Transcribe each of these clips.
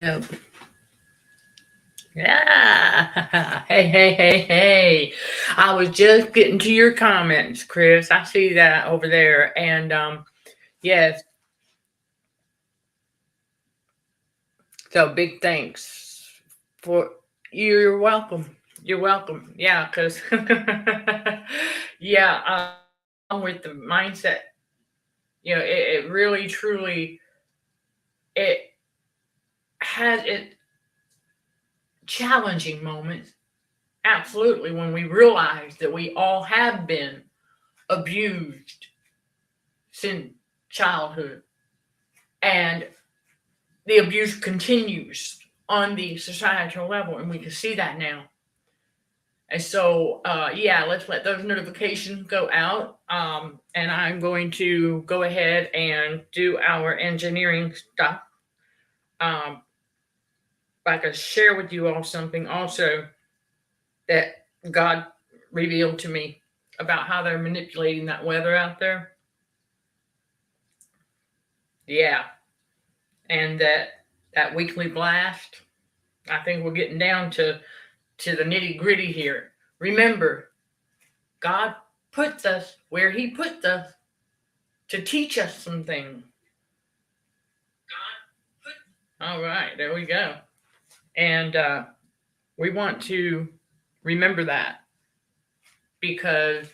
Oh, yeah. Hey. I was just getting to your comments, Chris. I see that over there. And yes, so big thanks for you're welcome. You're welcome. Yeah, because yeah, along with the mindset, it really truly it has it challenging moments. Absolutely, when we realize that we all have been abused since childhood, and the abuse continues on the societal level, and we can see that now. And so, yeah, let's let those notifications go out. And I'm going to go ahead and do our engineering stuff. Um, I could share with you all something also that God revealed to me about how they're manipulating that weather out there. Yeah, and that weekly blast. I think we're getting down to the nitty gritty here. Remember, God puts us where He puts us to teach us some things. All right, there we go. And we want to remember that, because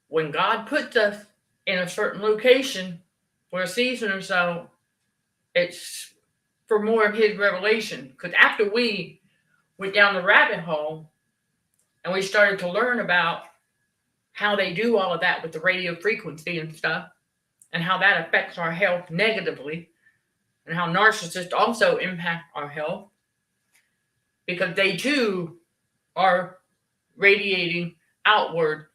when God puts us in a certain location for a season or so, it's for more of His revelation. Because after we went down the rabbit hole and we started to learn about how they do all of that with the radio frequency and stuff, and how that affects our health negatively, and how narcissists also impact our health, because they too are radiating outward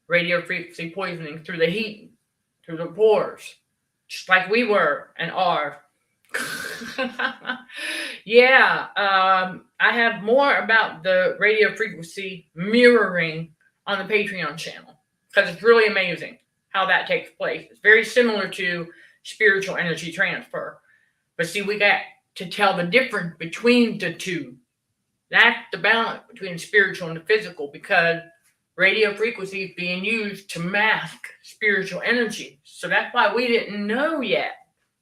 radio frequency poisoning through the heat, through the pores, just like we were and are. Yeah, I have more about the radio frequency mirroring on the Patreon channel, because it's really amazing how that takes place. It's very similar to spiritual energy transfer. But see, we got to tell the difference between the two. That's the balance between the spiritual and the physical, because radio frequency is being used to mask spiritual energy. So that's why we didn't know yet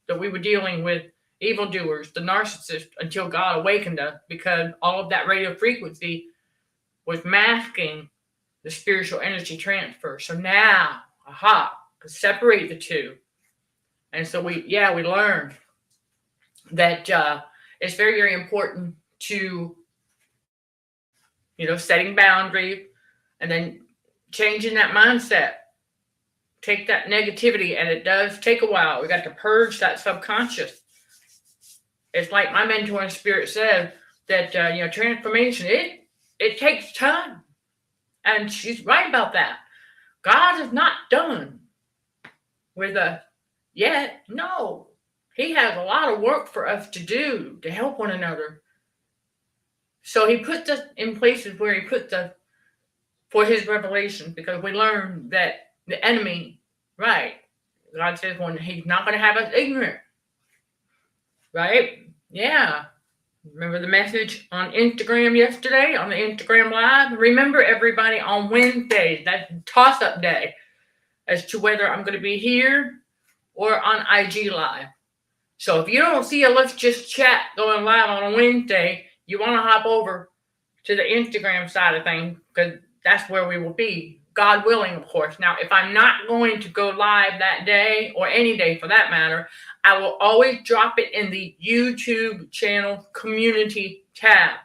that we were dealing with evildoers, the narcissists, until God awakened us, because all of that radio frequency was masking the spiritual energy transfer. So now, separate the two. And so we learned that it's very, very important to, setting boundaries and then changing that mindset. Take that negativity, and it does take a while. We got to purge that subconscious. It's like my mentor in spirit said that, transformation, it takes time. And she's right about that. God is not done with us yet. No, He has a lot of work for us to do to help one another. So He puts us in places where He puts us for His revelation, because we learn that the enemy, right? God says when He's not going to have us ignorant, right? Yeah. Remember the message on Instagram yesterday, on the Instagram Live? Remember, everybody, on Wednesdays, that's toss-up day as to whether I'm going to be here or on IG Live. So if you don't see a Let's Just Chat going live on a Wednesday, you want to hop over to the Instagram side of things, because that's where we will be, God willing, of course. Now, if I'm not going to go live that day, or any day for that matter, I will always drop it in the YouTube channel community tab.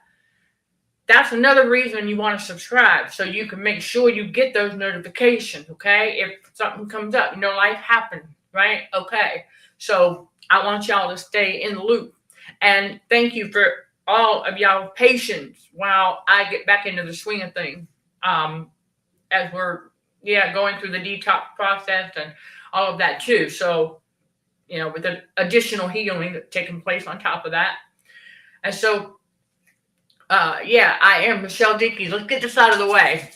That's another reason you want to subscribe, so you can make sure you get those notifications, okay? If something comes up, life happens, right? Okay. So I want y'all to stay in the loop. And thank you for all of y'all patience while I get back into the swing of things. As we're going through the detox process and all of that too. So, with the additional healing that's taking place on top of that. And so, I am Michelle Dickey. Let's get this out of the way.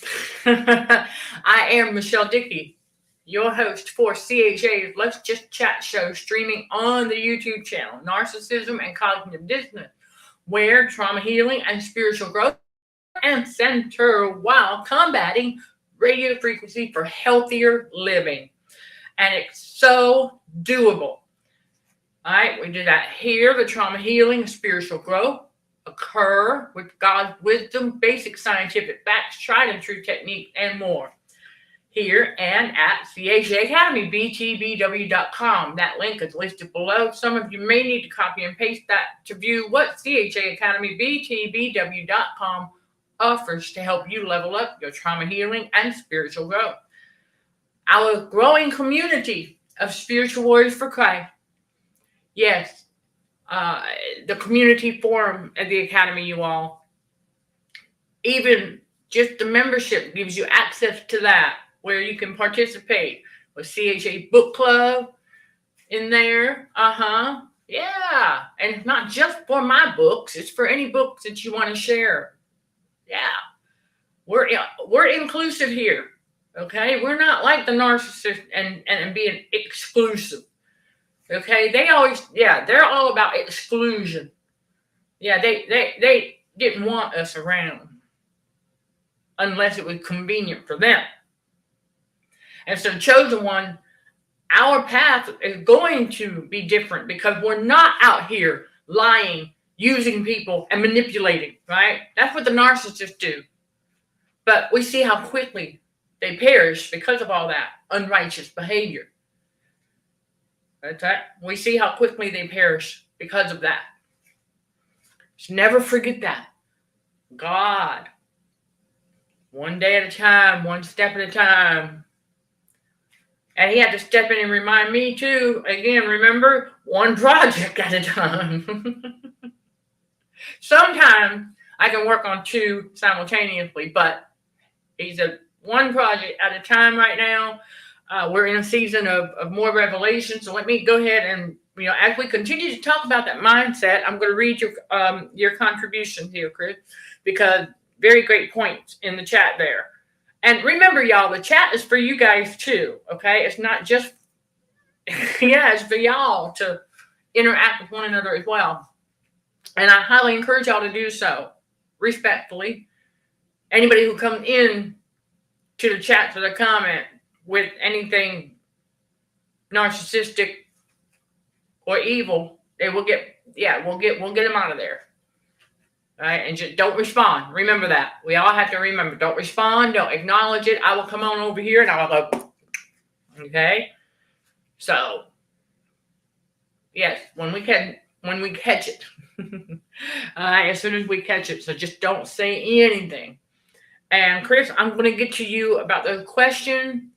I am Michelle Dickey, your host for CHA's Let's Just Chat show, streaming on the YouTube channel, Narcissism and Cognitive Dissonance, where trauma healing and spiritual growth and center while combating radio frequency for healthier living. And it's so doable. All right, we do that here. The trauma healing and spiritual growth occur with God's wisdom, basic scientific facts, tried and true techniques, and more. Here and at CHACademyBTBW.com. That link is listed below. Some of you may need to copy and paste that to view what CHACademyBTBW.com offers to help you level up your trauma healing and spiritual growth. Our growing community of spiritual warriors for Christ. Yes, the community forum at the Academy, you all. Even just the membership gives you access to that, where you can participate with CHA Book Club in there. Yeah. And it's not just for my books. It's for any books that you want to share. Yeah. We're inclusive here. Okay. We're not like the narcissist and being exclusive. Okay. They're all about exclusion. Yeah. They didn't want us around unless it was convenient for them. And so, chosen one, our path is going to be different because we're not out here lying, using people, and manipulating, right? That's what the narcissists do. But we see how quickly they perish because of all that unrighteous behavior. That's right. We see how quickly they perish because of that. Just never forget that. God, one day at a time, one step at a time. And he had to step in and remind me too. Again, remember, one project at a time. Sometimes I can work on two simultaneously, but he's a one project at a time right now. We're in a season of more revelation. So let me go ahead and, as we continue to talk about that mindset, I'm going to read your contribution here, Chris, because very great points in the chat there. And remember, y'all, the chat is for you guys too, okay? It's not just, it's for y'all to interact with one another as well. And I highly encourage y'all to do so, respectfully. Anybody who comes in to the chat for the comment with anything narcissistic or evil, we'll get them out of there. All right, and just don't respond. Remember that. We all have to remember. Don't respond. Don't acknowledge it. I will come on over here and I'll go. Okay. So, yes, when we catch it. All right, as soon as we catch it. So just don't say anything. And Chris, I'm going to get to you about the question.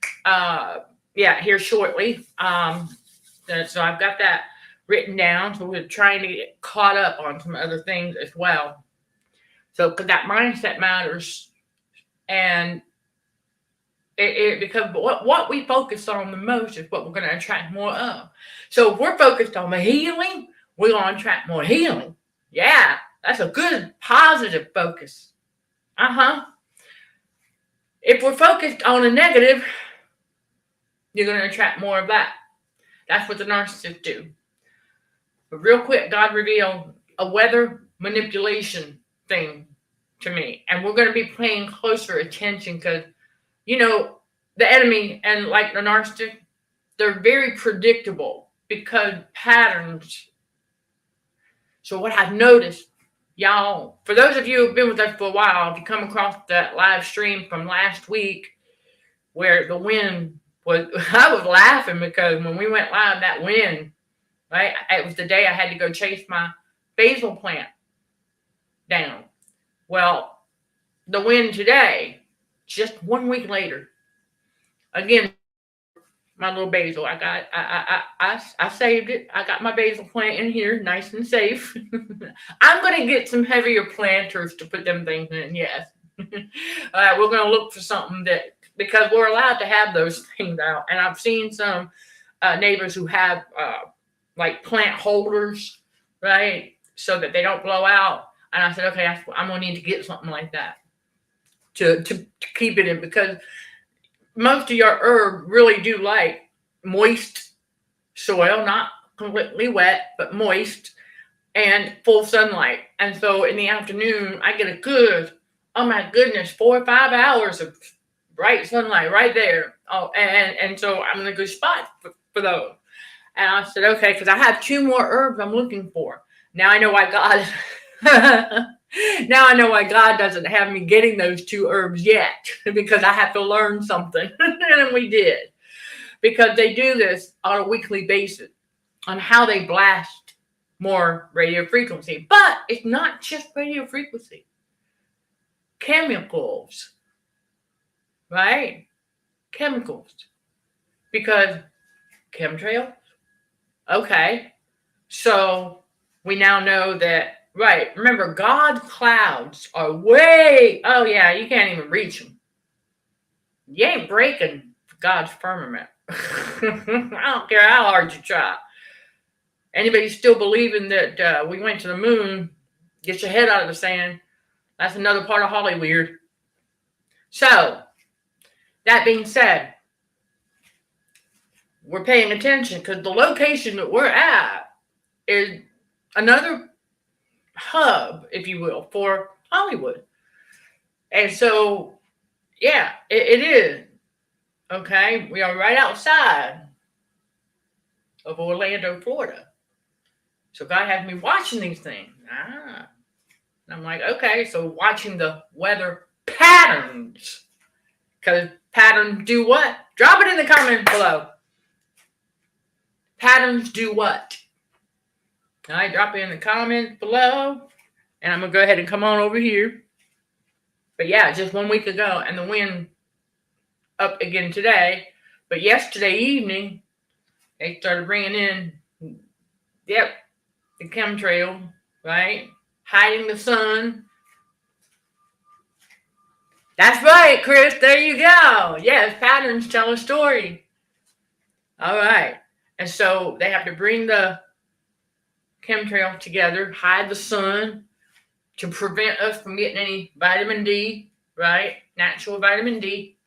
Here shortly. So I've got that written down. So we're trying to get caught up on some other things as well. So, because that mindset matters, and because what we focus on the most is what we're going to attract more of. So, if we're focused on the healing, we're going to attract more healing. Yeah, that's a good, positive focus. If we're focused on the negative, you're going to attract more of that. That's what the narcissists do. But real quick, God revealed a weather manipulation thing to me, and we're going to be paying closer attention because the enemy and like the narcissist, they're very predictable because patterns. So what I've noticed, y'all, for those of you who've been with us for a while, if you come across that live stream from last week where the wind was, I was laughing because when we went live, that wind, right? It was the day I had to go chase my basil plant down. Well, the wind today, just 1 week later, again, my little basil, I saved it. I got my basil plant in here, nice and safe. I'm going to get some heavier planters to put them things in, yes. We're going to look for something because we're allowed to have those things out. And I've seen some neighbors who have like plant holders, right? So that they don't blow out. And I said, okay, I'm going to need to get something like that to keep it in, because most of your herbs really do like moist soil, not completely wet, but moist and full sunlight. And so in the afternoon, I get a good, oh my goodness, 4 or 5 hours of bright sunlight right there. Oh, and so I'm in a good spot for those. And I said, okay, because I have 2 more herbs I'm looking for. Now I know why God. Now I know why God doesn't have me getting those 2 herbs yet, because I have to learn something. And we did. Because they do this on a weekly basis on how they blast more radio frequency. But it's not just radio frequency. Chemicals. Right? Chemicals. Because chemtrails. Okay. So we now know that. Right. Remember, God's clouds are way, oh yeah, you can't even reach them. You ain't breaking God's firmament. I don't care how hard you try. Anybody still believing that we went to the moon, get your head out of the sand. That's another part of Hollywood. So, that being said, we're paying attention because the location that we're at is another hub, if you will, for Hollywood. And so, yeah, it is. Okay, we are right outside of Orlando, Florida. So God has me watching these things. And I'm like, okay, so watching the weather patterns. Because patterns do what? Drop it in the comments below. Patterns do what? All right, drop it in the comments below. And I'm going to go ahead and come on over here. But yeah, just 1 week ago. And the wind up again today. But yesterday evening, they started bringing in, the chemtrail, right? Hiding the sun. That's right, Chris. There you go. Yes, patterns tell a story. All right. And so they have to bring the chemtrail together, hide the sun to prevent us from getting any vitamin D, right? Natural vitamin D.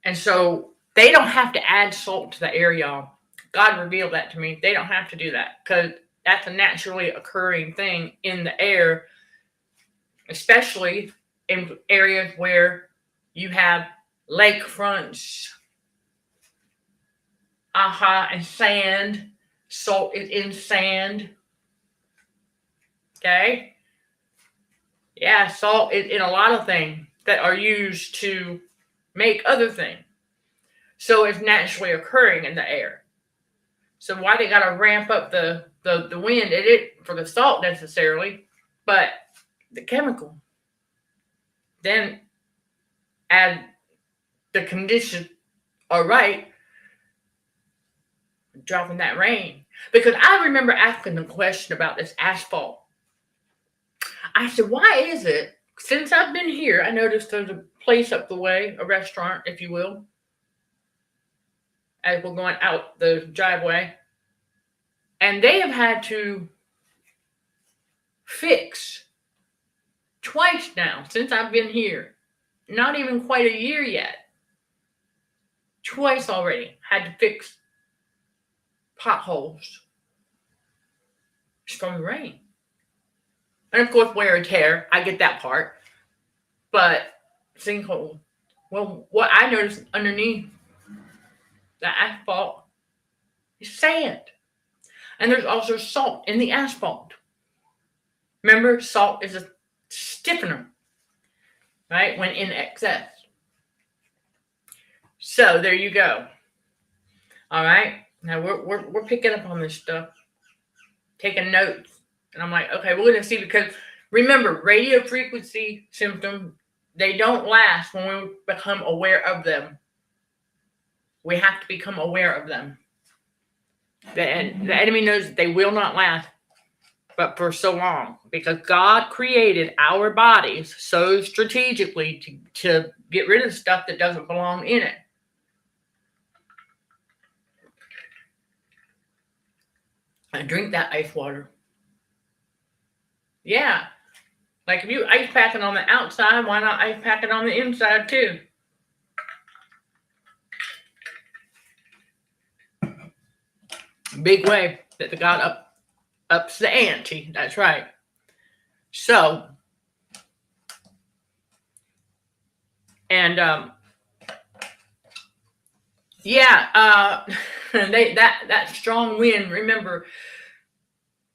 And so they don't have to add salt to the air, y'all. God revealed that to me. They don't have to do that because that's a naturally occurring thing in the air, especially in areas where you have lakefronts, and sand. Salt is in sand. Okay? Yeah, salt is in a lot of things that are used to make other things. So it's naturally occurring in the air. So why they got to ramp up the wind, it isn't for the salt necessarily, but the chemical. Then as the conditions are right, dropping that rain. Because I remember asking the question about this asphalt. I said, why is it, since I've been here, I noticed there's a place up the way, a restaurant, if you will, as we're going out the driveway, and they have had to fix twice now since I've been here. Not even quite a year yet. Twice already had to fix potholes from the rain. And of course, wear and tear. I get that part. But sinkhole. Well, what I noticed underneath the asphalt is sand. And there's also salt in the asphalt. Remember, salt is a stiffener, right? When in excess. So there you go. All right. Now we're picking up on this stuff, taking notes. And I'm like, okay, we're going to see, because remember, radio frequency symptoms, they don't last when we become aware of them. We have to become aware of them. The enemy knows that they will not last, but for so long, because God created our bodies so strategically to get rid of stuff that doesn't belong in it. I drink that ice water. Yeah. Like if you ice pack it on the outside, why not ice pack it on the inside too? Big way that the God ups the ante. That's right. So, and yeah, that strong wind. Remember,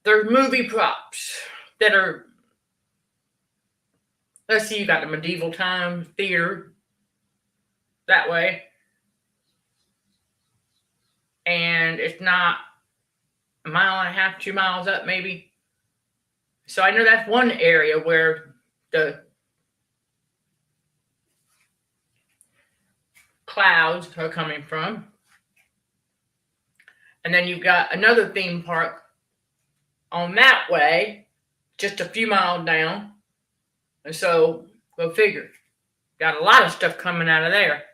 there's movie props that are. Let's see, you got the medieval time theater that way, and it's not a mile and a half, 2 miles up, maybe. So I know that's one area where the clouds are coming from. And then you've got another theme park on that way, just a few miles down. And so, go figure. Got a lot of stuff coming out of there.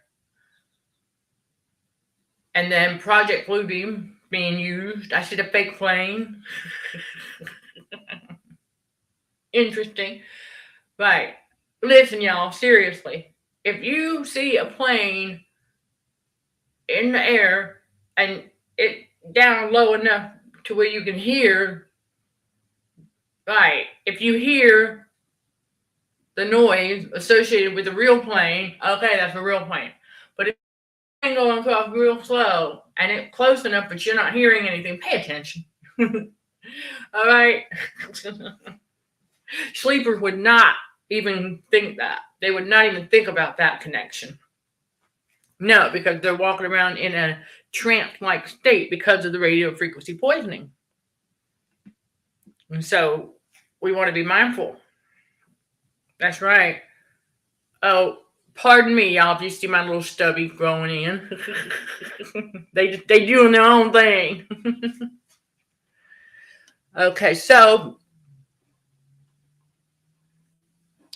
And then Project Bluebeam being used. I see the fake plane. Interesting. Right. Listen, y'all, seriously. If you see a plane in the air and it down low enough to where you can hear, right, if you hear the noise associated with the real plane, okay, that's a real plane. But if it's going across real slow and it's close enough but you're not hearing anything, pay attention. All right. Sleepers would not even think that. They would not even think about that connection. No, because they're walking around in a trance-like state because of the radio frequency poisoning. And so we want to be mindful. That's right. Oh, pardon me, y'all, if you see my little stubby growing in. they doing their own thing. Okay, so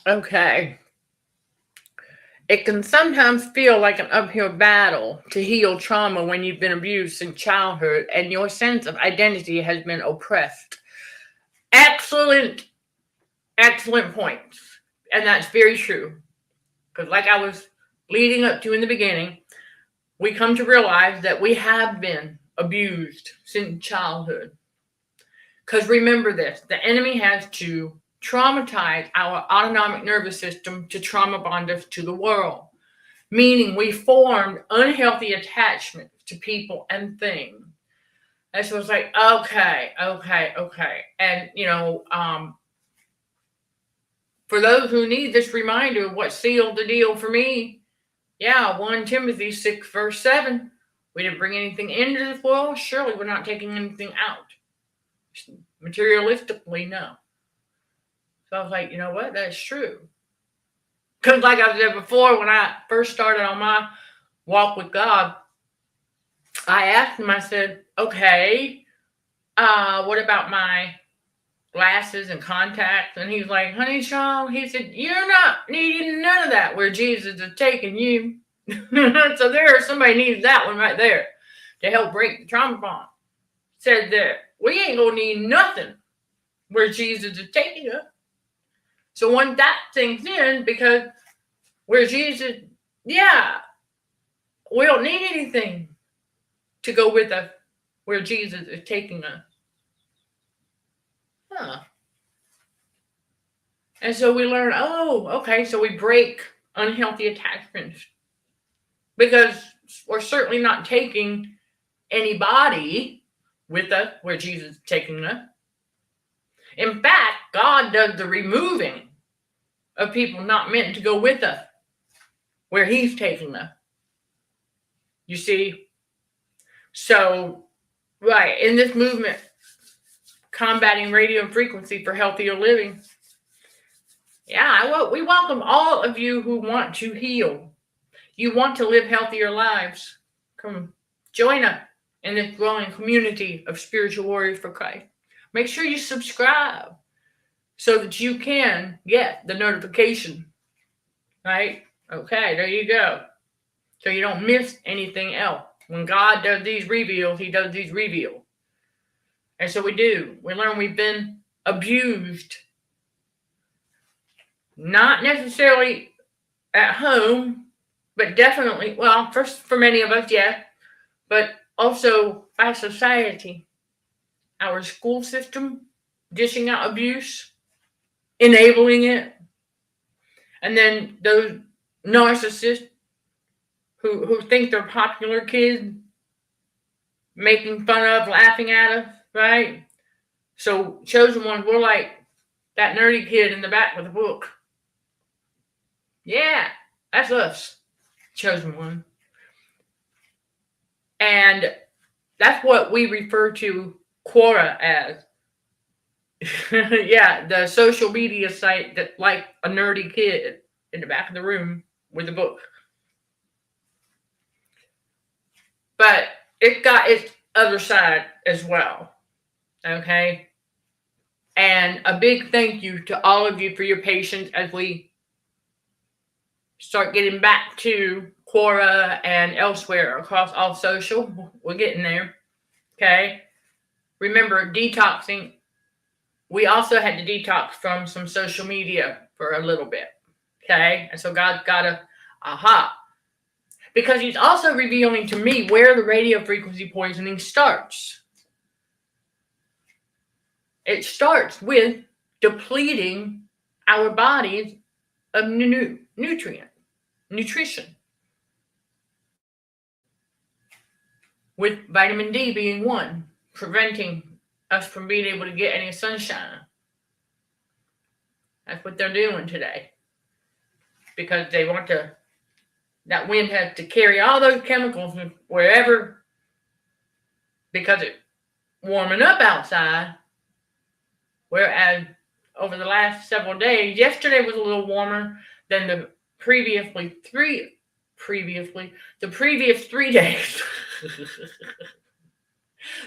okay. It can sometimes feel like an uphill battle to heal trauma when you've been abused in childhood and your sense of identity has been oppressed. Excellent points. And that's very true. Because like I was leading up to in the beginning, we come to realize that we have been abused since childhood. Because remember this, the enemy has to traumatize our autonomic nervous system to trauma bond us to the world. Meaning we formed unhealthy attachments to people and things. And so it's like, okay. And, for those who need this reminder of what sealed the deal for me, 1 Timothy 6, verse 7, we didn't bring anything into this world, surely we're not taking anything out. Materialistically, no. So I was like, you know what? That's true. Because like I said before, when I first started on my walk with God, I asked him, I said, okay, what about my glasses and contacts? And he's like, honey, Sean, he said, you're not needing none of that where Jesus is taking you. So somebody needs that one right there to help break the trauma bond. Said that we ain't gonna need nothing where Jesus is taking us. So when that sinks in, because where Jesus, we don't need anything to go with us where Jesus is taking us. And so we learn, so we break unhealthy attachments because we're certainly not taking anybody with us where Jesus is taking us. In fact, God does the removing of people not meant to go with us where he's taking us. You see? So, right, in this movement, combating radio frequency for healthier living, we welcome all of you who want to heal. You want to live healthier lives. Come join us in this growing community of spiritual warriors for Christ. Make sure you subscribe so that you can get the notification. Right? Okay, there you go. So you don't miss anything else. When God does these reveals, he does these reveals. And so we do. We learn we've been abused. Not necessarily at home, but definitely, first for many of us, yes, but also by society, our school system, dishing out abuse, enabling it, and then those narcissists who think they're popular kids, making fun of, laughing at us, right? So chosen ones, we're like that nerdy kid in the back with a book. Yeah, that's us, chosen one. And that's what we refer to Quora as. Yeah, the social media site that like a nerdy kid in the back of the room with a book. But it got its other side as well. Okay? And a big thank you to all of you for your patience as we start getting back to Quora and elsewhere across all social. We're getting there. Okay? Remember, detoxing. We also had to detox from some social media for a little bit. Okay? And so God's got a aha. Because he's also revealing to me where the radio frequency poisoning starts. It starts with depleting our bodies of nutrition. With vitamin D being one, preventing us from being able to get any sunshine. That's what they're doing today. Because they want that wind has to carry all those chemicals wherever, because it's warming up outside. Whereas over the last several days, yesterday was a little warmer than the previous 3 days.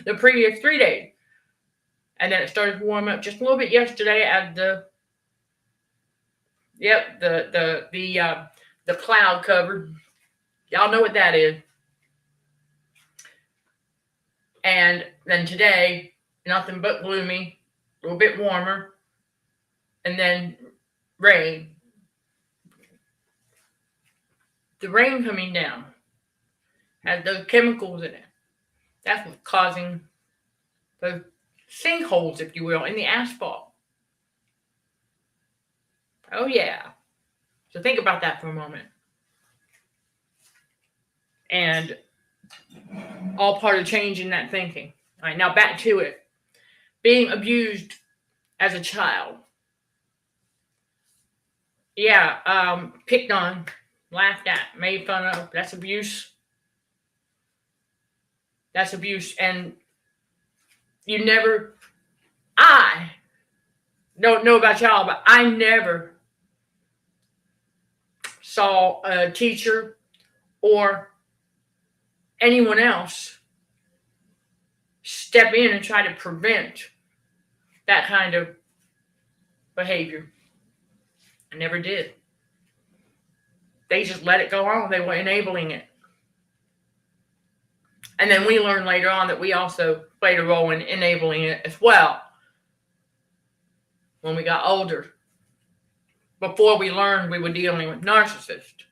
The previous 3 days. And then it started to warm up just a little bit yesterday as the cloud covered. Y'all know what that is. And then today, nothing but gloomy, a little bit warmer, and then rain. The rain coming down has those chemicals in it. That's what's causing those sinkholes, if you will, in the asphalt. Oh, yeah. So think about that for a moment. And all part of changing that thinking. All right, now back to it. Being abused as a child. Yeah, picked on, laughed at, made fun of. That's abuse. That's abuse. And I don't know about y'all, but I never saw a teacher or anyone else step in and try to prevent that kind of behavior. I never did. They just let it go on. They were enabling it. And then we learned later on that we also played a role in enabling it as well when we got older. Before we learned we were dealing with narcissists.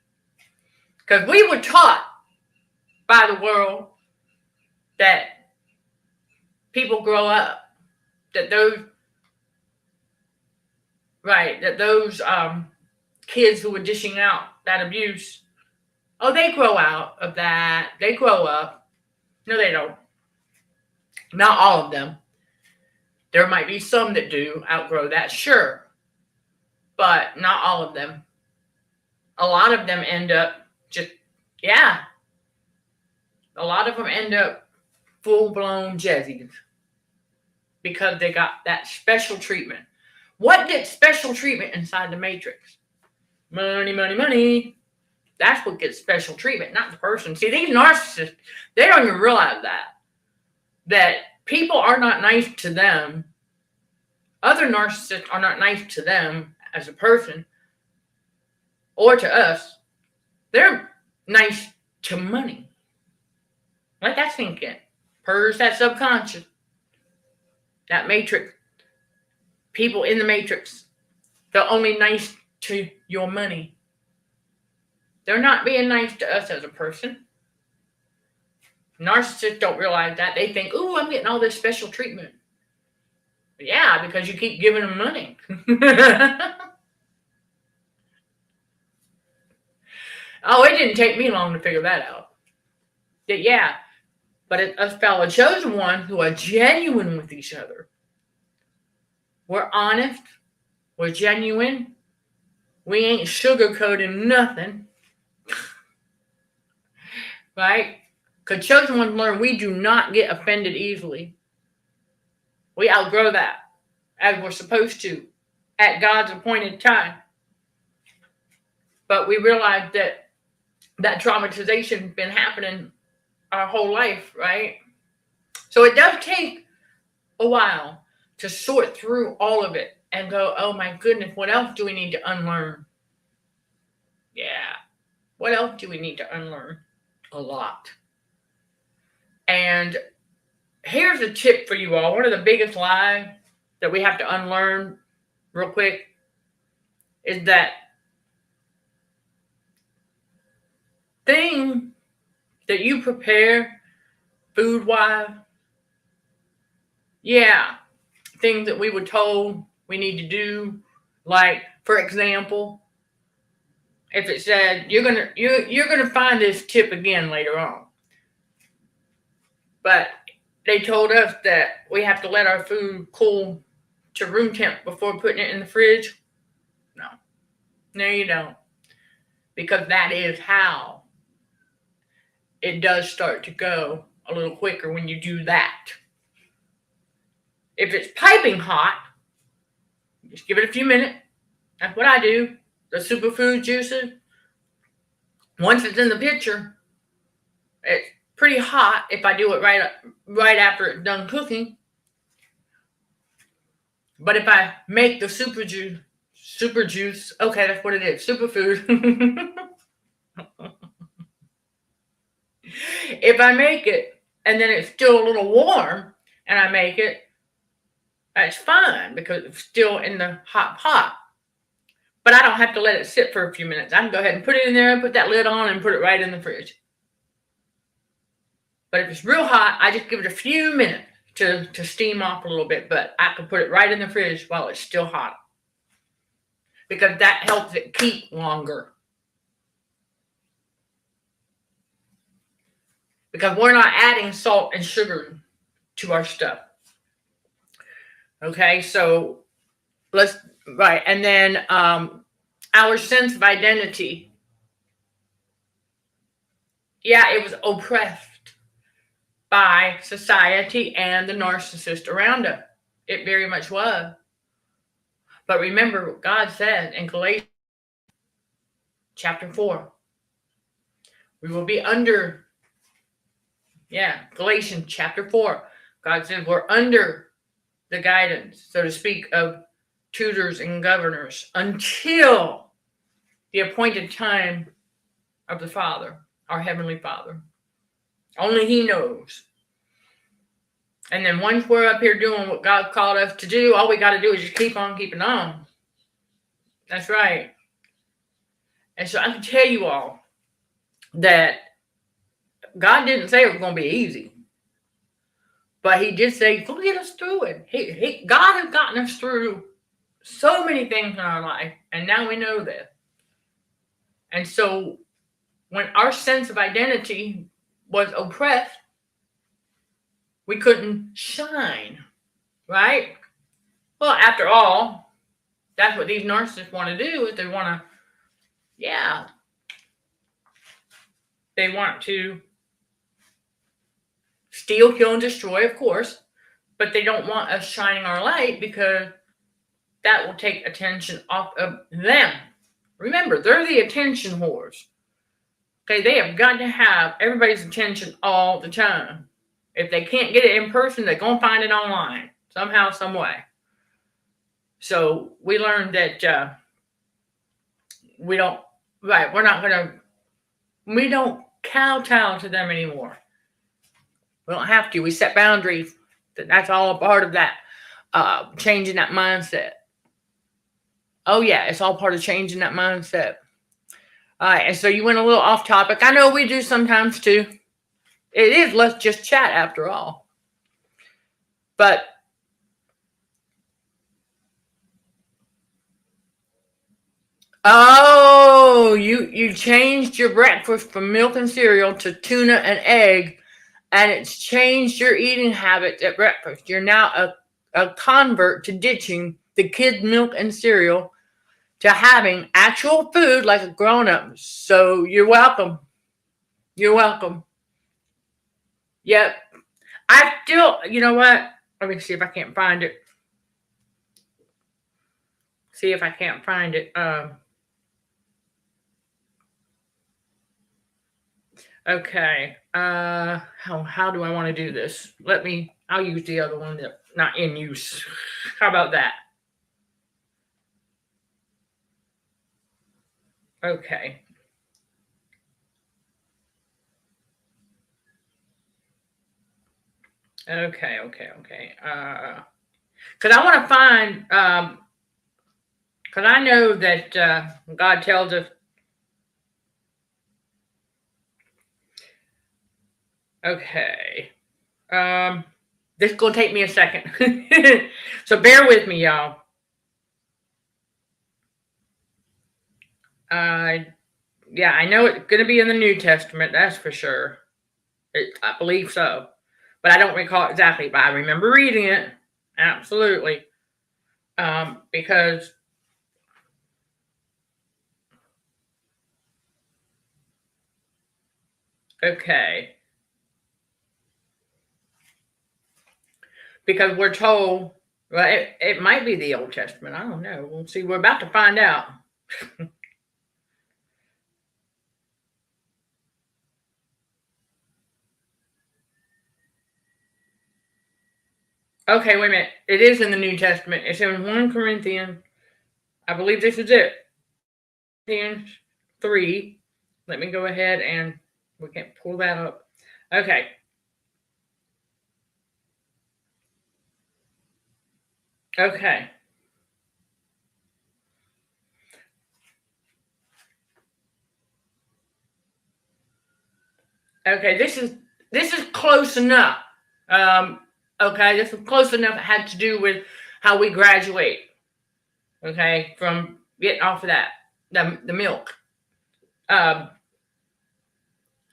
Because we were taught by the world that people grow up, that those kids who were dishing out that abuse, they grow out of that. They grow up. No, they don't. Not all of them. There might be some that do outgrow that, sure. But not all of them. A lot of them end up a lot of them end up full-blown jezzies because they got that special treatment. What gets special treatment inside the Matrix? Money, money, money. That's what gets special treatment, not the person. See, these narcissists, they don't even realize that people are not nice to them. Other narcissists are not nice to them as a person or to us. They're nice to money. Let that sink in. Purge that subconscious. That matrix. People in the matrix. They're only nice to your money. They're not being nice to us as a person. Narcissists don't realize that. They think, "Ooh, I'm getting all this special treatment." Yeah, because you keep giving them money. Oh, it didn't take me long to figure that out. Yeah, but us fellow chosen ones who are genuine with each other. We're honest. We're genuine. We ain't sugarcoating nothing. Right? Because chosen ones learn we do not get offended easily. We outgrow that as we're supposed to at God's appointed time. But we realize that traumatization has been happening our whole life, right? So it does take a while to sort through all of it and go, oh my goodness, what else do we need to unlearn? Yeah. What else do we need to unlearn? A lot. And here's a tip for you all. One of the biggest lies that we have to unlearn real quick is that thing that you prepare food-wise, yeah, things that we were told we need to do, like, for example, if it said you're gonna find this tip again later on, but they told us that we have to let our food cool to room temp before putting it in the fridge. No, you don't, because that is how it does start to go a little quicker when you do that. If it's piping hot, just give it a few minutes. That's what I do. The superfood juices, once it's in the pitcher, it's pretty hot if I do it right after it's done cooking. But if I make the super juice, okay, that's what it is, superfood. If I make it and then it's still a little warm and I make it, that's fine because it's still in the hot pot. But I don't have to let it sit for a few minutes. I can go ahead and put it in there, put that lid on, and put it right in the fridge. But if it's real hot, I just give it a few minutes to steam off a little bit. But I can put it right in the fridge while it's still hot, because that helps it keep longer. Because we're not adding salt and sugar to our stuff. Okay, so right. And then our sense of identity. Yeah, it was oppressed by society and the narcissist around us. It very much was. But remember what God said in Galatians chapter 4. We will be under, Galatians chapter 4. God said we're under the guidance, so to speak, of tutors and governors until the appointed time of the Father, our Heavenly Father. Only He knows. And then once we're up here doing what God called us to do, all we got to do is just keep on keeping on. That's right. And so I can tell you all that God didn't say it was going to be easy. But He did say, go get us through it. God has gotten us through so many things in our life, and now we know this. And so when our sense of identity was oppressed, we couldn't shine, right? Well, after all, that's what these narcissists want to do, is they want to steal, kill, and destroy, of course, but they don't want us shining our light because that will take attention off of them. Remember, they're the attention whores. Okay, they have got to have everybody's attention all the time. If they can't get it in person, they're going to find it online somehow, some way. So we learned that we don't kowtow to them anymore. We don't have to. We set boundaries. That's all a part of that, changing that mindset. Oh, yeah, it's all part of changing that mindset. All right, and so you went a little off topic. I know we do sometimes too. It is, let's just chat after all. But oh, you changed your breakfast from milk and cereal to tuna and egg, and it's changed your eating habits at breakfast. You're now a convert to ditching the kids' milk and cereal to having actual food like a grown-up. So you're welcome. You're welcome. Yep. I still, you know what? Let me see if I can't find it. See if I can't find it. Okay. How do I want to do this? I'll use the other one that's not in use. How about that? Okay. Okay. Because I want to find, because I know that God tells us. Okay. This is going to take me a second. So bear with me, y'all. Yeah, I know it's going to be in the New Testament, that's for sure. I believe so. But I don't recall exactly, but I remember reading it. Absolutely. Because okay. Because we're told, well, it might be the Old Testament. I don't know. We'll see. We're about to find out. Okay, wait a minute. It is in the New Testament. It's in 1 Corinthians. I believe this is it. Corinthians 3. Let me go ahead and we can pull that up. Okay. Okay. Okay, this is close enough. Okay, this is close enough. It had to do with how we graduate. Okay, from getting off of that, the milk.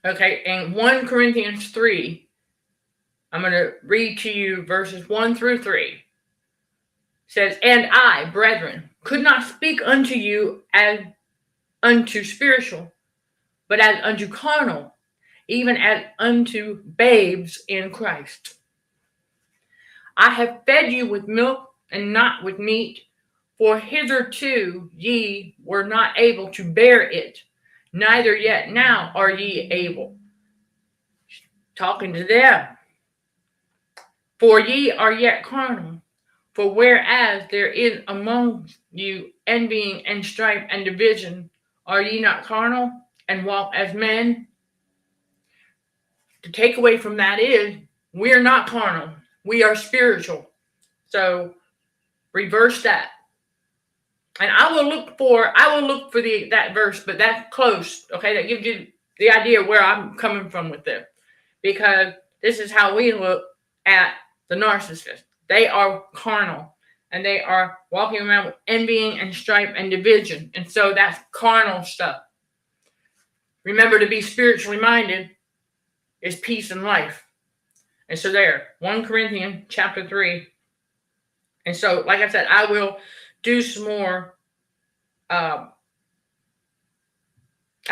Okay, in 1 Corinthians 3, I'm going to read to you verses 1 through 3. It says, and I, brethren, could not speak unto you as unto spiritual, but as unto carnal, even as unto babes in Christ. I have fed you with milk and not with meat, for hitherto ye were not able to bear it, neither yet now are ye able. Talking to them. For ye are yet carnal. For whereas there is among you envying and strife and division, are ye not carnal and walk as men? The takeaway from that is we are not carnal. We are spiritual. So reverse that. And I will look for that verse, but that's close. Okay, that gives you the idea where I'm coming from with this. Because this is how we look at the narcissist. They are carnal and they are walking around with envying and strife and division. And so that's carnal stuff. Remember, to be spiritually minded is peace and life. And so there, 1 Corinthians chapter 3. And so, like I said, I will do some more. I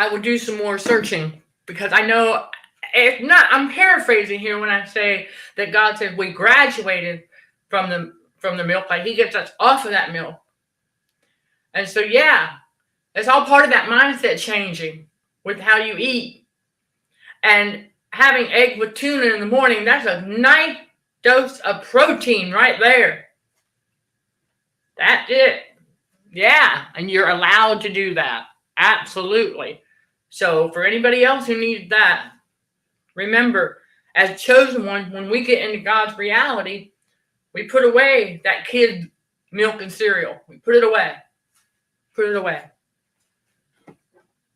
will do some more searching because I know if not, I'm paraphrasing here when I say that God said we graduated from the milk, like He gets us off of that milk. And so, yeah, it's all part of that mindset changing with how you eat. And having egg with tuna in the morning, that's a nice dose of protein right there. That's it. Yeah, and you're allowed to do that. Absolutely. So for anybody else who needs that, remember, as chosen one, when we get into God's reality, we put away that kid milk and cereal. We put it away. Put it away.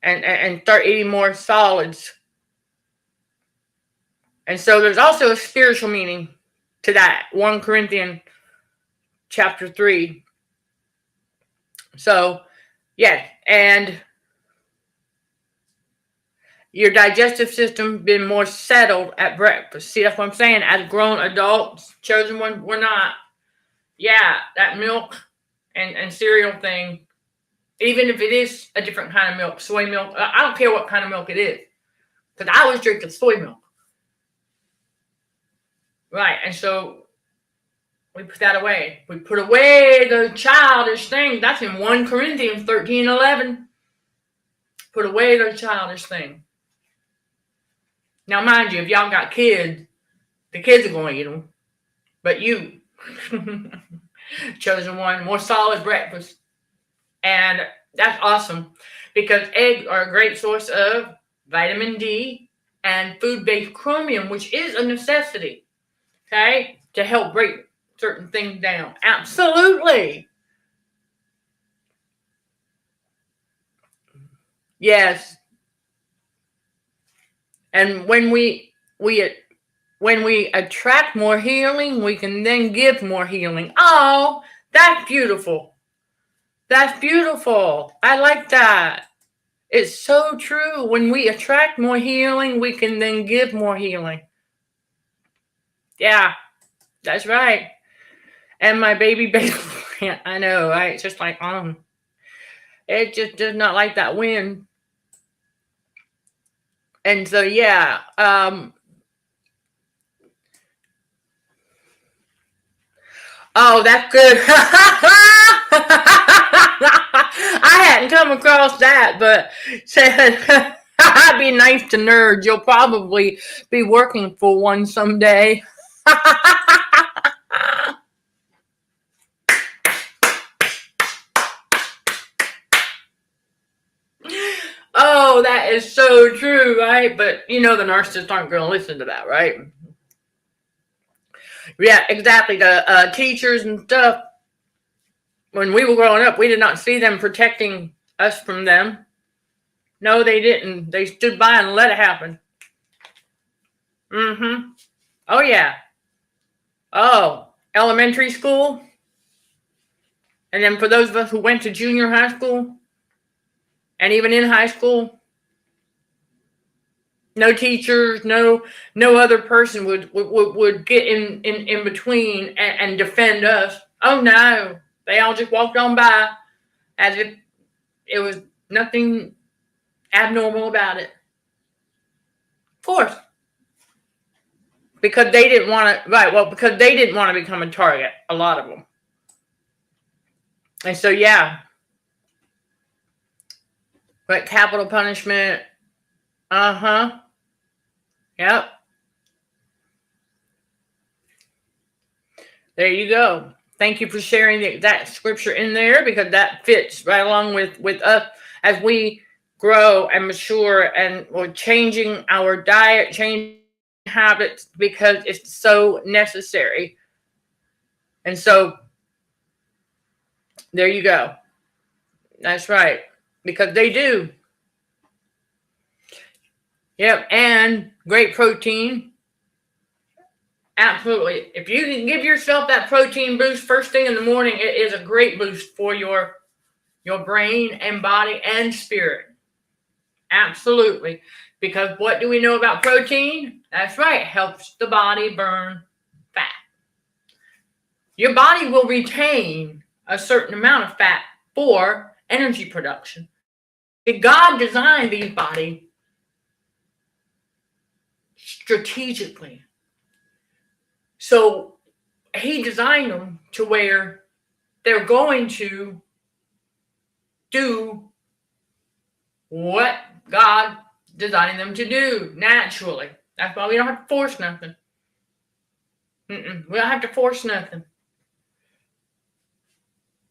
And start eating more solids. And so there's also a spiritual meaning to that. 1 Corinthians chapter 3. So, yeah, and your digestive system been more settled at breakfast. See, that's what I'm saying. As grown adults, chosen one, we're not. Yeah, that milk and cereal thing, even if it is a different kind of milk, soy milk, I don't care what kind of milk it is. Because I was drinking soy milk. Right, and so we put that away. We put away the childish things. That's in 1 Corinthians 13:11. Put away the childish thing. Now, mind you, if y'all got kids, the kids are going to eat them. But you, chosen one, more solid breakfast. And that's awesome because eggs are a great source of vitamin D and food-based chromium, which is a necessity, okay, to help break certain things down. Absolutely. Yes. And when we attract more healing, we can then give more healing. Oh, that's beautiful. That's beautiful. I like that. It's so true. When we attract more healing, we can then give more healing. Yeah, that's right. And my baby plant, I know, right? It's just like, it just does not like that wind. And so, yeah, oh, that's good. I hadn't come across that, but said, I'd be nice to nerds. You'll probably be working for one someday. Oh, that is so true, right? But the narcissists aren't going to listen to that, right? Yeah, exactly. The teachers and stuff, when we were growing up, we did not see them protecting us from them. No, they didn't. They stood by and let it happen. Mm-hmm. Oh, yeah. Oh, elementary school. And then for those of us who went to junior high school, and even in high school, no teachers, no other person would get in between and defend us. Oh, no. They all just walked on by as if it was nothing abnormal about it. Of course. Because they didn't want to, right, well, because they didn't want to become a target, a lot of them. And so, yeah. But capital punishment, uh-huh. Yep. There you go. Thank you for sharing that scripture in there because that fits right along with us as we grow and mature and we're changing our diet, changing habits because it's so necessary. And so there you go. That's right. Because they do. Yep. And great protein. Absolutely. If you can give yourself that protein boost first thing in the morning, it is a great boost for your brain and body and spirit. Absolutely. Because what do we know about protein? That's right. It helps the body burn fat. Your body will retain a certain amount of fat for energy production. God designed these bodies strategically. So he designed them to where they're going to do what God designed them to do naturally. That's why we don't have to force nothing. We don't have to force nothing.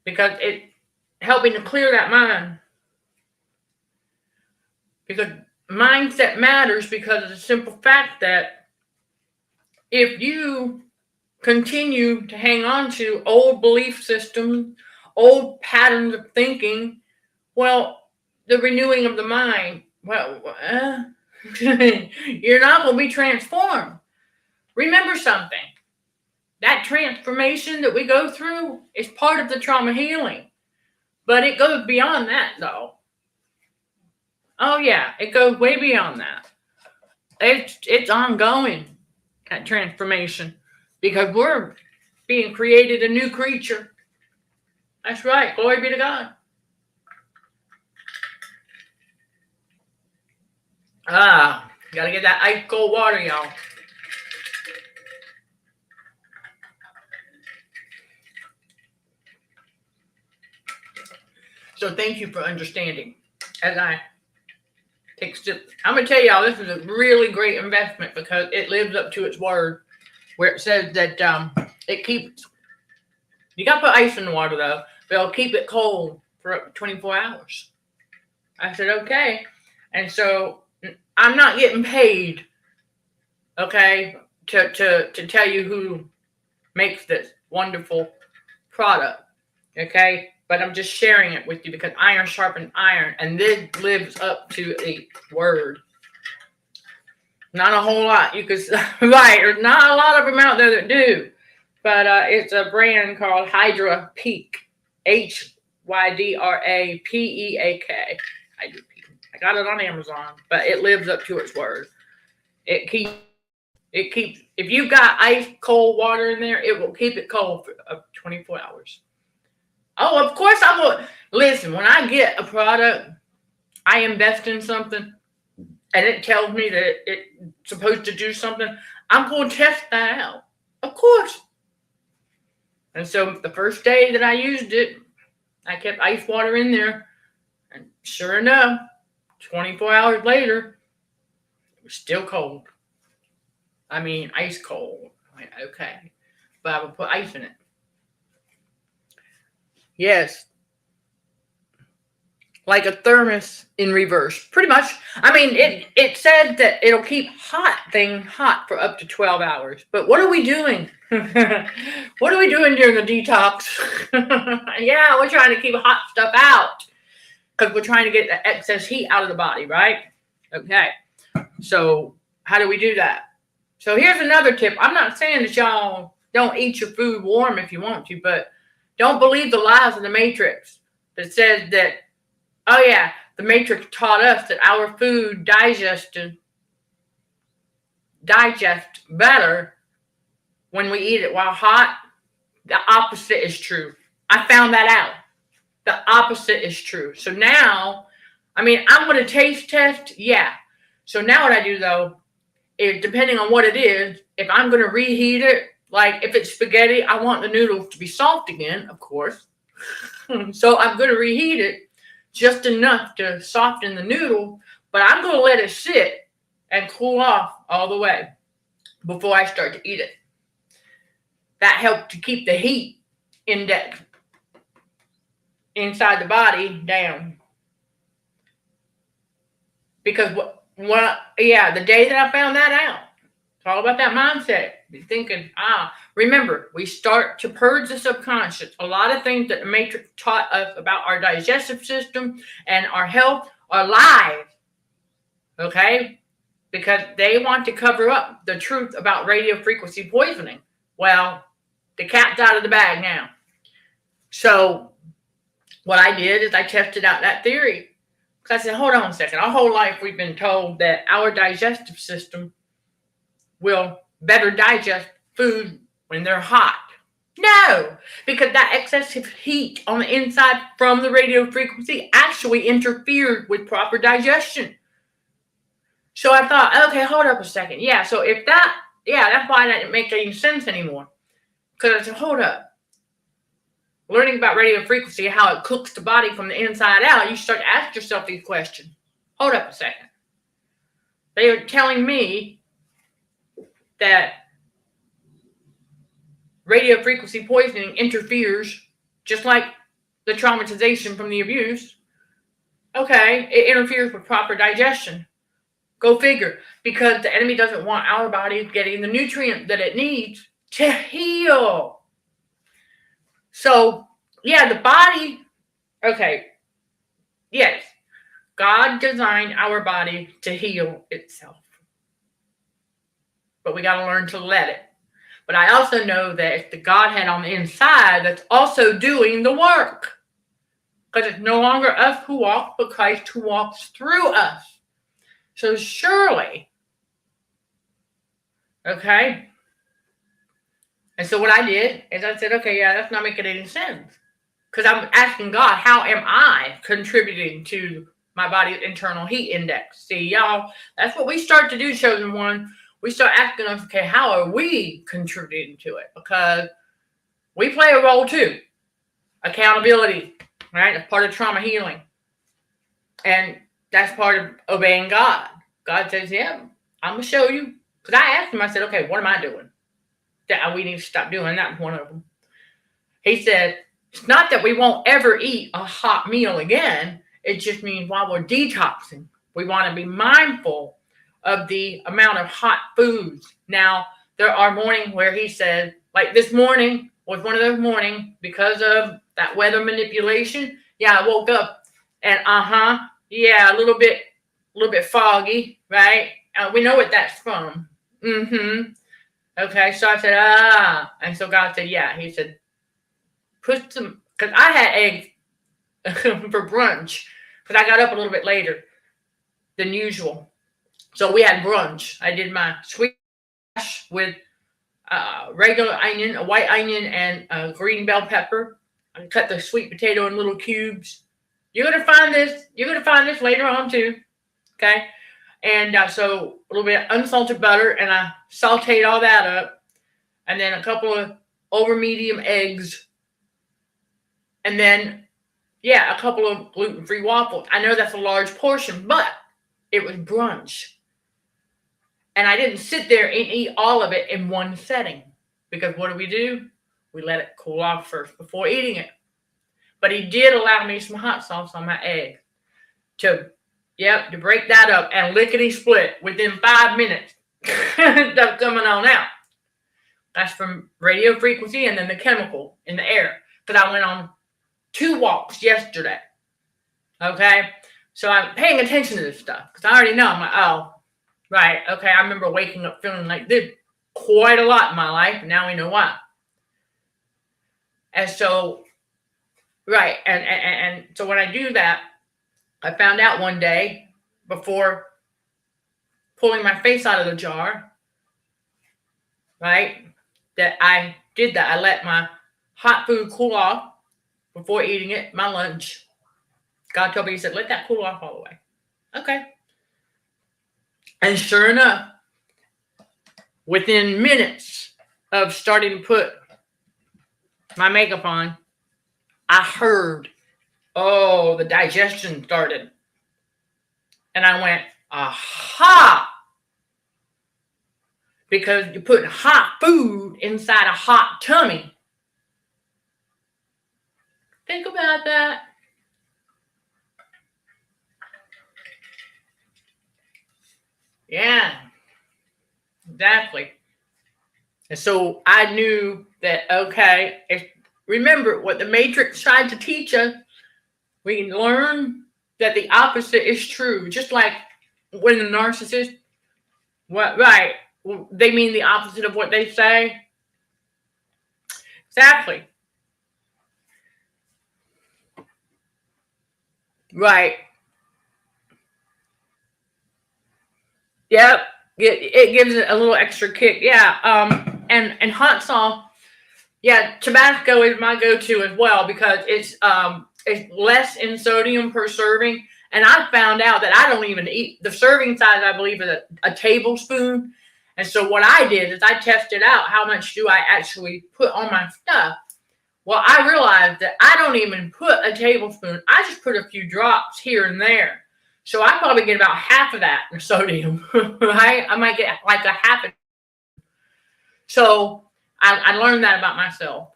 Because it's helping to clear that mind. Because mindset matters because of the simple fact that if you continue to hang on to old belief systems, old patterns of thinking, well, the renewing of the mind, you're not going to be transformed. Remember something. That transformation that we go through is part of the trauma healing. But it goes beyond that, though. Oh, yeah, it goes way beyond that. It's ongoing, that transformation, because we're being created a new creature. That's right. Glory be to God. Gotta get that ice cold water, y'all. So thank you for understanding as I take steps. I'm going to tell y'all, this is a really great investment because it lives up to its word where it says that it keeps, you got to put ice in the water though, but it'll keep it cold for up to 24 hours. I said, okay. And so I'm not getting paid, okay, to tell you who makes this wonderful product, okay? But I'm just sharing it with you because iron sharpens iron, and this lives up to a word. Not a whole lot. You could, right, there's not a lot of them out there that do. But it's a brand called Hydra Peak. HYDRAPEAK. Hydra Peak. I got it on Amazon, but it lives up to its word. It keeps, if you've got ice cold water in there, it will keep it cold for up to 24 hours. Oh, of course I will. Listen, when I get a product, I invest in something, and it tells me that it's supposed to do something, I'm going to test that out. Of course. And so the first day that I used it, I kept ice water in there, and sure enough, 24 hours later, it was still cold. I mean, ice cold. I went, okay. But I would put ice in it. Yes. Like a thermos in reverse. Pretty much. I mean, it said that it'll keep things hot for up to 12 hours. But what are we doing? What are we doing during the detox? Yeah, we're trying to keep hot stuff out. Because we're trying to get the excess heat out of the body, right? Okay. So how do we do that? So here's another tip. I'm not saying that y'all don't eat your food warm if you want to, but don't believe the lies of the Matrix that says that, oh yeah, the Matrix taught us that our food digests better when we eat it while hot. The opposite is true. I found that out. The opposite is true. So now, I mean, I'm going to taste test. Yeah. So now what I do though, is depending on what it is, if I'm going to reheat it, like if it's spaghetti, I want the noodles to be soft again, of course. So I'm going to reheat it just enough to soften the noodle, but I'm going to let it sit and cool off all the way before I start to eat it. That helped to keep the heat index inside the body down. Because the day that I found that out, it's all about that mindset. Be thinking, remember, we start to purge the subconscious. A lot of things that the Matrix taught us about our digestive system and our health are lies. Okay? Because they want to cover up the truth about radio frequency poisoning. Well, the cat's out of the bag now. So what I did is I tested out that theory. Because I said, hold on a second. Our whole life we've been told that our digestive system will better digest food when they're hot. No, because that excessive heat on the inside from the radio frequency actually interfered with proper digestion. So I thought, okay, hold up a second. Yeah, so if that, that's why that didn't make any sense anymore. Because I said, hold up. Learning about radio frequency, how it cooks the body from the inside out, you start to ask yourself these questions. Hold up a second. They are telling me that radio frequency poisoning interferes just like the traumatization from the abuse. Okay, it interferes with proper digestion. Go figure. Because the enemy doesn't want our body getting the nutrient that it needs to heal. So, the body, okay, yes, God designed our body to heal itself. but we got to learn to let it. But I also know that it's the Godhead on the inside that's also doing the work. Because it's no longer us who walk, but Christ who walks through us. So surely, okay? And so what I did is I said, okay, yeah, that's not making any sense. Because I'm asking God, how am I contributing to my body's internal heat index? See, y'all, that's what we start to do, Chosen One. We start asking us, okay, how are we contributing to it? Because we play a role too. Accountability, right? That's part of trauma healing. And that's part of obeying God. God says, yeah, I'm going to show you. Because I asked him, I said, okay, what am I doing? That we need to stop doing. That was one of them. He said, it's not that we won't ever eat a hot meal again. It just means while we're detoxing, we want to be mindful of the amount of hot foods. Now, there are mornings where he said, like this morning was one of those mornings because of that weather manipulation. Yeah, I woke up and yeah, a little bit foggy, right? We know what that's from. Okay, so I said, and so God said, yeah. He said, put some, because I had eggs for brunch, because I got up a little bit later than usual. So we had brunch. I did my sweet hash with regular onion, a white onion, and a green bell pepper. I cut the sweet potato in little cubes. You're gonna find this. You're gonna find this later on too. Okay, and so a little bit of unsalted butter, and I sauteed all that up, and then a couple of over medium eggs, and then a couple of gluten-free waffles. I know that's a large portion, but it was brunch. And I didn't sit there and eat all of it in one setting. Because what do? We let it cool off first before eating it. But he did allow me some hot sauce on my egg to break that up and lickety split within 5 minutes. Stuff coming on out. That's from radio frequency and then the chemical in the air. Because I went on 2 walks yesterday. Okay? So I'm paying attention to this stuff. Because I already know. I'm like, oh. Right, okay, I remember waking up feeling like this quite a lot in my life, and now we know why. And so, right, and so when I do that, I found out one day, before pulling my face out of the jar, right, that I did that. I let my hot food cool off before eating it, my lunch. God told me, he said, let that cool off all the way. Okay. And sure enough, within minutes of starting to put my makeup on, I heard, the digestion started. And I went, aha! Because you're putting hot food inside a hot tummy. Think about that. Yeah, exactly. And so I knew that, okay, remember what the Matrix tried to teach us. We learn that the opposite is true. Just like when the narcissist, they mean the opposite of what they say. Exactly. Right. Yep. It gives it a little extra kick. Yeah. And hot sauce. Yeah, Tabasco is my go-to as well because it's less in sodium per serving. And I found out that I don't even eat the serving size. I believe is a tablespoon. And so what I did is I tested out how much do I actually put on my stuff. Well, I realized that I don't even put a tablespoon. I just put a few drops here and there. So I probably get about half of that in sodium, right? I might get like a half. So I learned that about myself.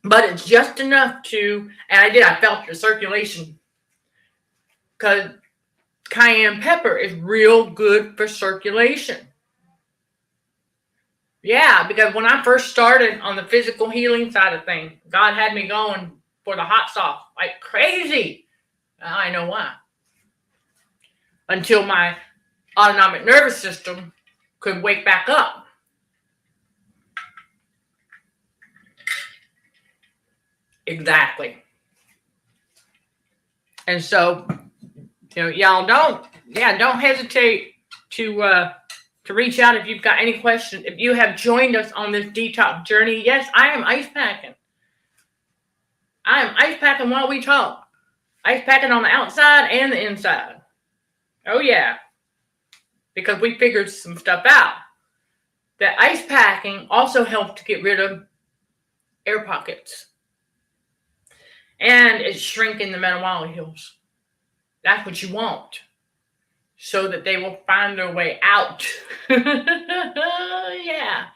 But it's just enough to, and I felt the circulation. Because cayenne pepper is real good for circulation. Yeah, because when I first started on the physical healing side of things, God had me going for the hot sauce like crazy. I know why. Until my autonomic nervous system could wake back up. Exactly. And so, y'all don't hesitate to reach out if you've got any questions. If you have joined us on this detox journey, yes, I am ice packing. I am ice packing while we talk. Ice packing on the outside and the inside. Oh, yeah. Because we figured some stuff out. That ice packing also helps to get rid of air pockets. And it's shrinking the metamolecules. That's what you want. So that they will find their way out. Yeah.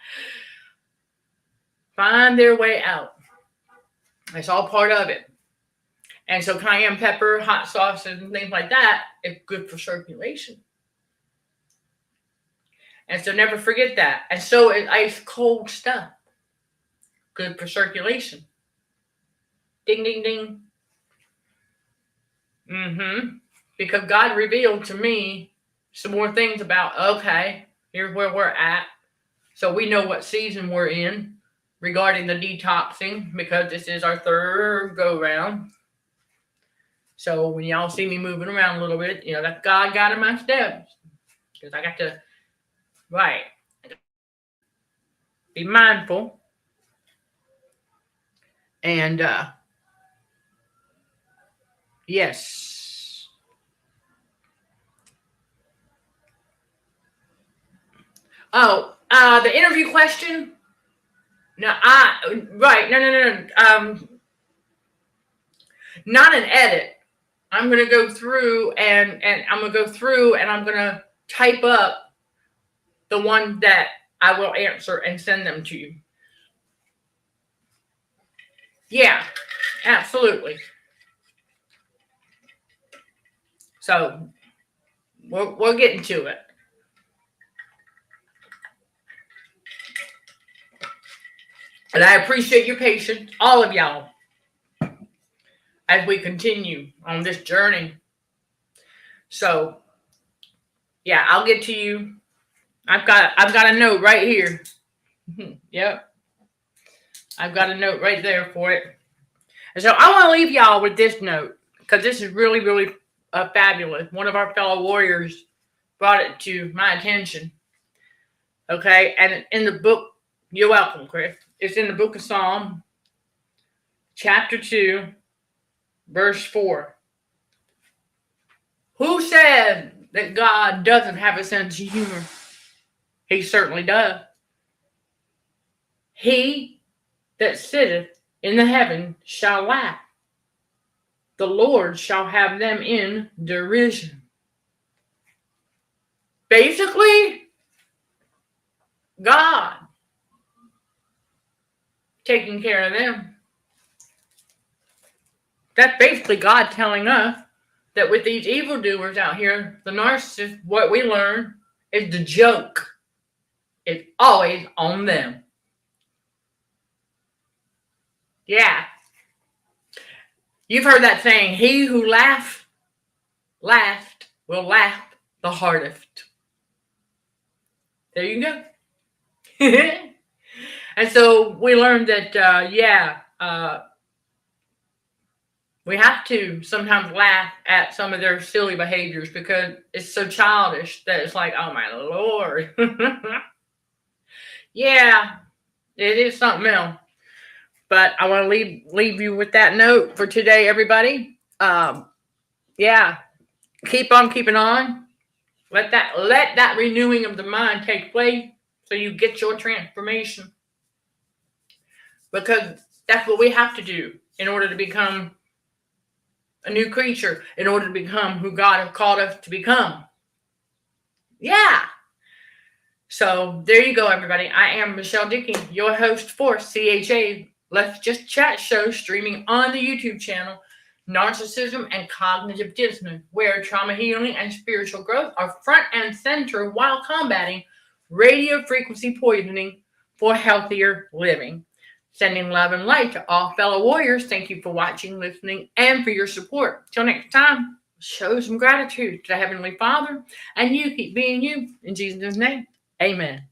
Find their way out. It's all part of it. And so cayenne pepper, hot sauces, and things like that is good for circulation. And so never forget that. And so is ice cold stuff. Good for circulation. Ding, ding, ding. Because God revealed to me some more things about, okay, here's where we're at. So we know what season we're in regarding the detoxing, because this is our third go round. So when y'all see me moving around a little bit, that God guided my steps. Because I got to, be mindful. And, yes. Oh, the interview question? No. Not an edit. I'm going to go through and I'm going to type up the one that I will answer and send them to you. Yeah, absolutely. So we're getting to it. And I appreciate your patience, all of y'all, as we continue on this journey. So, yeah, I'll get to you. I've got a note right here. Yep. I've got a note right there for it. And so I want to leave y'all with this note, because this is really, really fabulous. One of our fellow warriors brought it to my attention. Okay, and in the book, you're welcome, Chris. It's in the book of Psalm, chapter 2, verse 4. Who said that God doesn't have a sense of humor? He certainly does. He that sitteth in the heaven shall laugh. The Lord shall have them in derision. Basically, God taking care of them. That's basically God telling us that with these evildoers out here, the narcissists, what we learn is the joke is always on them. Yeah. You've heard that saying, he who laughed will laugh the hardest. There you go. And so we learned that, we have to sometimes laugh at some of their silly behaviors, because it's so childish that it's like, oh my Lord. Yeah, it is something else. But I want to leave you with that note for today, everybody. Yeah, keep on keeping on. Let that renewing of the mind take place so you get your transformation. Because that's what we have to do in order to become a new creature, in order to become who God has called us to become. Yeah. So there you go, everybody. I am Michelle Dickey, your host for CHA Let's Just Chat show, streaming on the YouTube channel, Narcissism and Cognitive Dissonance, where trauma healing and spiritual growth are front and center while combating radio frequency poisoning for healthier living. Sending love and light to all fellow warriors. Thank you for watching, listening, and for your support. Till next time, show some gratitude to the Heavenly Father, and you keep being you. In Jesus' name, amen.